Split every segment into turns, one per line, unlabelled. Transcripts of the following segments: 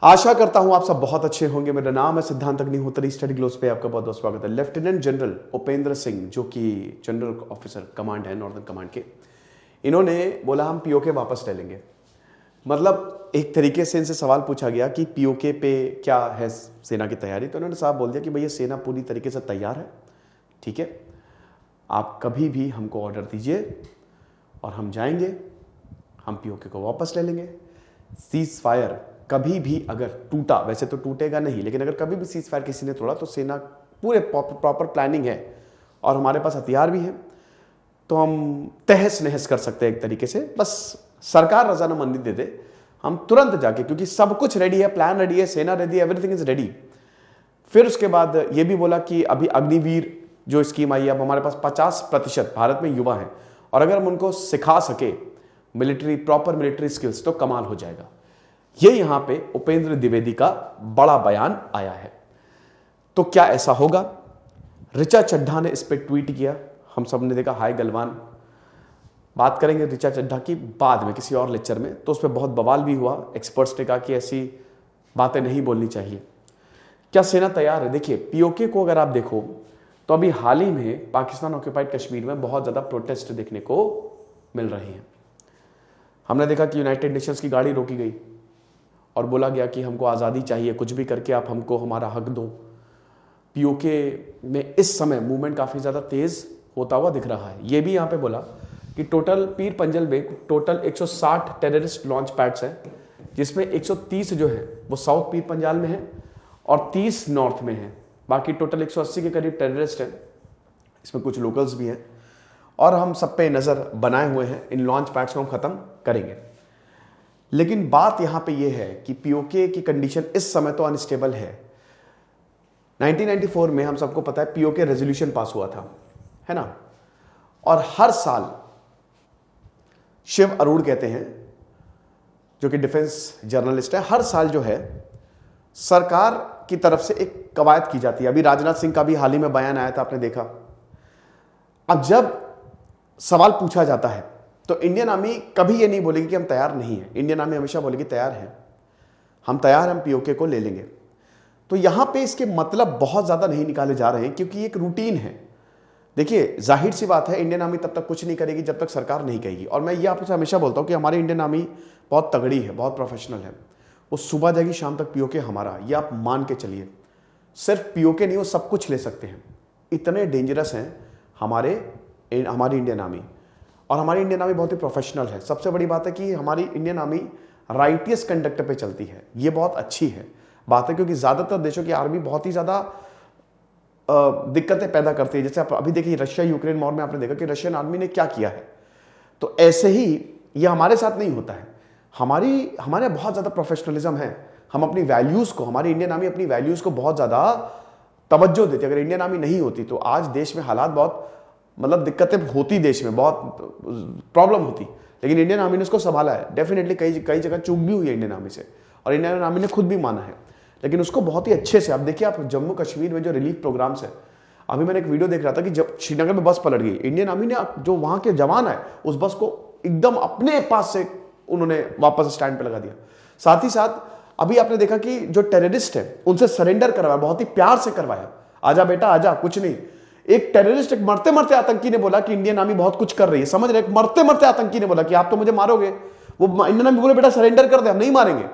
आशा करता हूं आप सब बहुत अच्छे होंगे। मेरा नाम है सिद्धांत अग्निहोत्री। स्टडी ग्लोस पे आपका बहुत बहुत स्वागत है। लेफ्टिनेंट जनरल उपेंद्र सिंह, जो कि जनरल ऑफिसर कमांड है नॉर्दर्न कमांड के, इन्होंने बोला हम पीओके वापस ले लेंगे। मतलब एक तरीके से इनसे सवाल पूछा गया कि पीओके पे क्या है सेना की तैयारी, तो उन्होंने साफ बोल दिया कि भैया सेना पूरी तरीके से तैयार है, ठीक है, आप कभी भी हमको ऑर्डर दीजिए और हम जाएंगे, हम पीओके को वापस ले लेंगे। सीज फायर कभी भी अगर टूटा, वैसे तो टूटेगा नहीं, लेकिन अगर कभी भी सीज फायर किसी ने तोड़ा तो सेना पूरे प्रॉपर प्लानिंग है और हमारे पास हथियार भी हैं, तो हम तहस नहस कर सकते हैं एक तरीके से। बस सरकार रजामंदी दे दे, हम तुरंत जाके, क्योंकि सब कुछ रेडी है, प्लान रेडी है, सेना रेडी है, एवरीथिंग इज रेडी। फिर उसके बाद ये भी बोला कि अभी अग्निवीर जो स्कीम आई है, अब हमारे पास 50% भारत में युवा हैं और अगर हम उनको सिखा सके प्रॉपर मिलिट्री स्किल्स तो कमाल हो जाएगा। ये यहां पे उपेंद्र द्विवेदी का बड़ा बयान आया है। तो क्या ऐसा होगा? ऋचा चड्ढा ने इस पे ट्वीट किया, हम सब ने देखा, हाय गलवान। बात करेंगे ऋचा चड्ढा की बाद में किसी और लेक्चर में, तो उस पर बहुत बवाल भी हुआ। एक्सपर्ट्स ने कहा कि ऐसी बातें नहीं बोलनी चाहिए। क्या सेना तैयार है? देखिए, पीओके को अगर आप देखो तो अभी हाल ही में पाकिस्तान ऑक्यूपाइड कश्मीर में बहुत ज्यादा प्रोटेस्ट देखने को मिल रही हैं। हमने देखा कि यूनाइटेड नेशंस की गाड़ी रोकी गई और बोला गया कि हमको आज़ादी चाहिए, कुछ भी करके आप हमको हमारा हक दो। पीओके में इस समय मूवमेंट काफ़ी ज़्यादा तेज़ होता हुआ दिख रहा है। ये भी यहाँ पे बोला कि टोटल पीर पंजल में टोटल 160 टेररिस्ट लॉन्च पैड्स हैं, जिसमें 130 जो है वो साउथ पीर पंजाल में है और 30 नॉर्थ में है। बाकी टोटल 180 के करीब टेररिस्ट हैं, इसमें कुछ लोकल्स भी हैं और हम सब पे नज़र बनाए हुए हैं। इन लॉन्च पैड्स को हम ख़त्म करेंगे। लेकिन बात यहां पे यह है कि पीओके की कंडीशन इस समय तो अनस्टेबल है। 1994 में हम सबको पता है पीओके रेजोल्यूशन पास हुआ था, है ना, और हर साल शिव अरोड़ कहते हैं, जो कि डिफेंस जर्नलिस्ट है, हर साल जो है सरकार की तरफ से एक कवायद की जाती है। अभी राजनाथ सिंह का भी हाल ही में बयान आया था, आपने देखा। अब जब सवाल पूछा जाता है तो इंडियन आर्मी कभी ये नहीं बोलेगी कि हम तैयार नहीं हैं। इंडियन आर्मी हमेशा बोलेगी तैयार हैं, हम तैयार हैं, हम पीओके को ले लेंगे। तो यहां पे इसके मतलब बहुत ज्यादा नहीं निकाले जा रहे हैं, क्योंकि एक रूटीन है। देखिए, जाहिर सी बात है, इंडियन आर्मी तब तक कुछ नहीं करेगी जब तक सरकार नहीं कहेगी। और मैं ये आपसे हमेशा बोलता हूं कि हमारी इंडियन आर्मी बहुत तगड़ी है, बहुत प्रोफेशनल है। वो सुबह जाएगी, शाम तक पीओके हमारा, ये आप मान के चलिए। सिर्फ पीओके नहीं, वो सब कुछ ले सकते हैं। इतने डेंजरस हैं हमारी इंडियन आर्मी। और हमारी इंडियन आर्मी बहुत ही प्रोफेशनल है। सबसे बड़ी बात है कि हमारी इंडियन आर्मी राइटियस कंडक्ट पे चलती है। ये बहुत अच्छी है बात है, क्योंकि ज़्यादातर देशों की आर्मी बहुत ही ज़्यादा दिक्कतें पैदा करती है। जैसे आप अभी देखिए रशिया यूक्रेन वॉर में आपने देखा कि रशियन आर्मी ने क्या किया है। तो ऐसे ही ये हमारे साथ नहीं होता है। हमारे बहुत ज़्यादा प्रोफेशनलिज्म है। हम अपनी वैल्यूज़ को, हमारी इंडियन आर्मी अपनी वैल्यूज़ को बहुत ज़्यादा तवज्जो देती है। अगर इंडियन आर्मी नहीं होती तो आज देश में हालात बहुत, मतलब दिक्कतें होती, देश में बहुत प्रॉब्लम होती। लेकिन इंडियन आर्मी ने उसको संभाला है। डेफिनेटली कई जगह चूक भी हुई है इंडियन आर्मी से, और इंडियन आर्मी ने खुद भी माना है, लेकिन उसको बहुत ही अच्छे से। आप देखिए, आप जम्मू कश्मीर में जो रिलीफ प्रोग्राम्स है, अभी मैंने एक वीडियो देख रहा था कि जब श्रीनगर में बस पलट गई, इंडियन आर्मी ने, जो वहां के जवान है, उस बस को एकदम अपने पास से उन्होंने वापस स्टैंड पर लगा दिया। साथ ही साथ अभी आपने देखा कि जो टेररिस्ट है उनसे सरेंडर करवाया, बहुत ही प्यार से करवाया। आजा बेटा आजा, कुछ नहीं। एक टेररिस्ट, एक मरते मरते आतंकी ने बोला कि इंडियन आर्मी बहुत कुछ कर रही है, समझ रहे? एक मरते मरते आतंकी ने बोला कि आप तो मुझे मारोगे। वो इंडियन आर्मी बोले बेटा सरेंडर कर दे, हम नहीं मारेंगे।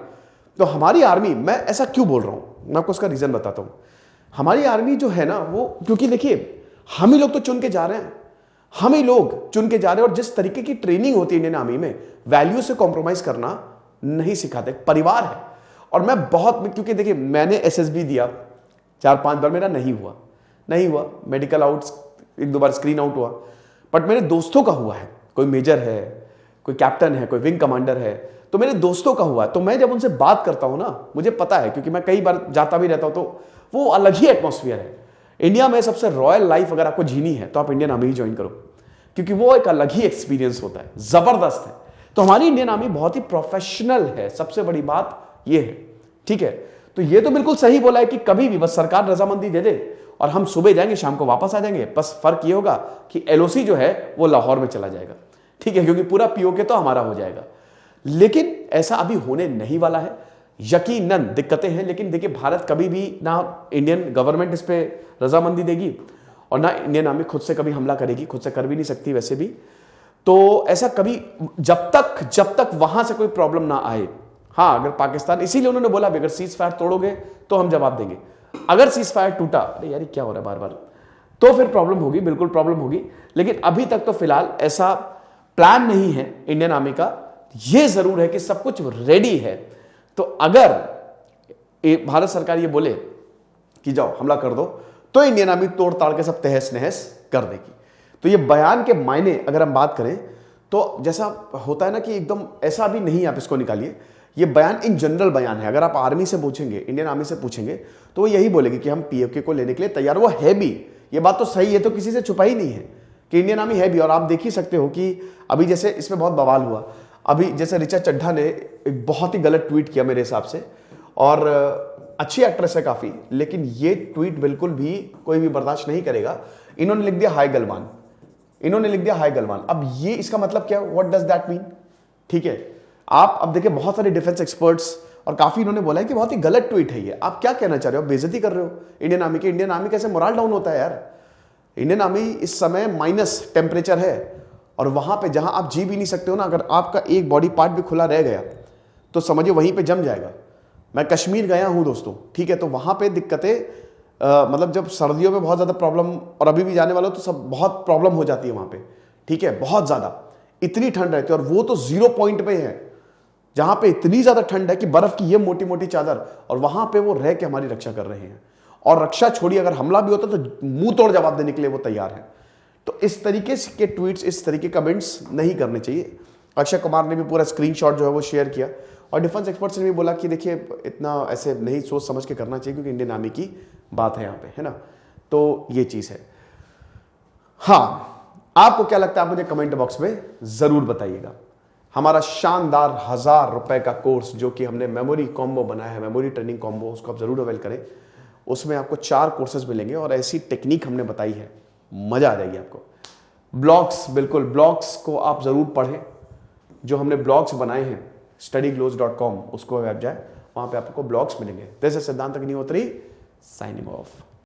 तो हमारी आर्मी, मैं ऐसा क्यों बोल रहा हूं, मैं आपको उसका रीजन बताता हूं। हमारी आर्मी जो है ना, वो, क्योंकि देखिए हम ही लोग तो चुन के जा रहे हैं, हम ही लोग चुन के जा रहे हैं। और जिस तरीके की ट्रेनिंग होती है इंडियन आर्मी में, वैल्यू से कॉम्प्रोमाइज करना नहीं सिखाते। परिवार है। और मैं बहुत, क्योंकि देखिए मैंने एसएसबी दिया 4-5 बार, मेरा नहीं हुआ, मेडिकल आउट 1-2 बार स्क्रीन आउट हुआ, बट मेरे दोस्तों का हुआ है। कोई मेजर है, कोई कैप्टन है, कोई विंग कमांडर है, तो मेरे दोस्तों का हुआ है। तो मैं जब उनसे बात करता हूं ना, मुझे पता है, क्योंकि मैं कई बार जाता भी रहता हूं, तो वो अलग ही एटमॉस्फेयर है। इंडिया में सबसे रॉयल लाइफ अगर आपको जीनी है तो आप इंडियन आर्मी ज्वाइन करो, क्योंकि वो एक अलग ही एक्सपीरियंस होता है, जबरदस्त है। तो हमारी इंडियन आर्मी बहुत ही प्रोफेशनल है, सबसे बड़ी बात ये है, ठीक है। तो ये तो बिल्कुल सही बोला है कि कभी भी बस सरकार रजामंदी दे दे और हम सुबह जाएंगे, शाम को वापस आ जाएंगे। बस फर्क ये होगा कि एलओसी जो है वो लाहौर में चला जाएगा, ठीक है, क्योंकि पूरा पीओके तो हमारा हो जाएगा। लेकिन ऐसा अभी होने नहीं वाला है। यकीनन दिक्कतें हैं, लेकिन देखिए भारत कभी भी ना इंडियन गवर्नमेंट इस पे रजामंदी देगी और ना इंडियन आर्मी खुद से कभी हमला करेगी, खुद से कर भी नहीं सकती वैसे भी। तो ऐसा कभी जब तक वहां से कोई प्रॉब्लम ना आए, हाँ अगर पाकिस्तान, इसीलिए उन्होंने बोला अगर सीज फायर तोड़ोगे तो हम जवाब देंगे। अगर सीज फायर टूटा, अरे यार क्या हो रहा है बार बार, तो फिर प्रॉब्लम होगी, बिल्कुल प्रॉब्लम होगी। लेकिन अभी तक तो फिलहाल ऐसा प्लान नहीं है इंडियन आर्मी का। यह जरूर है कि सब कुछ रेडी है, तो अगर भारत सरकार ये बोले कि जाओ हमला कर दो, तो इंडियन आर्मी तोड़ ताड़ के सब तहस नहस कर देगी। तो ये बयान के मायने अगर हम बात करें तो जैसा होता है ना कि एकदम ऐसा भी नहीं आप इसको निकालिए, ये बयान इन जनरल बयान है। अगर आप आर्मी से पूछेंगे, इंडियन आर्मी से पूछेंगे, तो वो यही बोलेगी कि हम पीएफके को लेने के लिए तैयार। वो है भी, ये बात तो सही है, तो किसी से छुपा ही नहीं है कि इंडियन आर्मी है भी। और आप देख ही सकते हो कि अभी जैसे इसमें बहुत बवाल हुआ, अभी जैसे ऋचा चड्ढा ने एक बहुत ही गलत ट्वीट किया मेरे हिसाब से, और अच्छी एक्ट्रेस है काफी, लेकिन ये ट्वीट बिल्कुल भी कोई भी बर्दाश्त नहीं करेगा। इन्होंने लिख दिया हाय गलवान, इन्होंने लिख दिया हाय गलवान। अब ये इसका मतलब क्या, व्हाट डज दैट मीन? ठीक है, आप अब देखिए बहुत सारे डिफेंस एक्सपर्ट्स और काफी इन्होंने बोला है कि बहुत ही गलत ट्वीट है ये। आप क्या कहना चाह रहे हो? बेइज्जती कर रहे हो इंडियन आर्मी की। इंडियन आर्मी कैसे मोरल डाउन होता है यार? इंडियन आर्मी इस समय माइनस टेम्परेचर है, और वहां पे जहां आप जी भी नहीं सकते हो ना, अगर आपका एक बॉडी पार्ट भी खुला रह गया तो समझिए वहीं पे जम जाएगा। मैं कश्मीर गया हूं दोस्तों, ठीक है, तो वहां पे दिक्कतें मतलब जब सर्दियों में बहुत ज्यादा प्रॉब्लम, और अभी भी जाने वालों तो सब बहुत प्रॉब्लम हो जाती है वहां पे, ठीक है, बहुत ज्यादा, इतनी ठंड रहती है। और वो तो 0 पॉइंट पे है, जहां पे इतनी ज्यादा ठंड है कि बर्फ की ये मोटी मोटी चादर, और वहां पे वो रह के हमारी रक्षा कर रहे हैं। और रक्षा छोड़िए, अगर हमला भी होता तो मुंह तोड़ जवाब देने के लिए वो तैयार है। तो इस तरीके के ट्वीट्स, इस तरीके कमेंट्स नहीं करने चाहिए। अक्षय कुमार ने भी पूरा स्क्रीनशॉट जो है वो शेयर किया, और डिफेंस एक्सपर्ट्स ने भी बोला कि देखिए इतना ऐसे नहीं सोच समझ के करना चाहिए, क्योंकि इंडियन आर्मी की बात है यहाँ पे, है ना। तो ये चीज है। हाँ, आपको क्या लगता है आप मुझे कमेंट बॉक्स में जरूर बताइएगा। हमारा शानदार 1000 रुपए का कोर्स जो कि हमने मेमोरी कॉम्बो बनाया है, मेमोरी ट्रेनिंग कॉम्बो, उसको आप जरूर अवेल करें। उसमें आपको 4 कोर्सेज मिलेंगे और ऐसी टेक्निक हमने बताई है, मजा आ जाएगी आपको। ब्लॉग्स, बिल्कुल ब्लॉग्स को आप जरूर पढ़ें, जो हमने ब्लॉग्स बनाए हैं studyglows.com, उसको वेब जाए, वहां पे आपको ब्लॉग्स मिलेंगे। दिस इज सिद्धांत अग्निहोत्री साइनिंग ऑफ।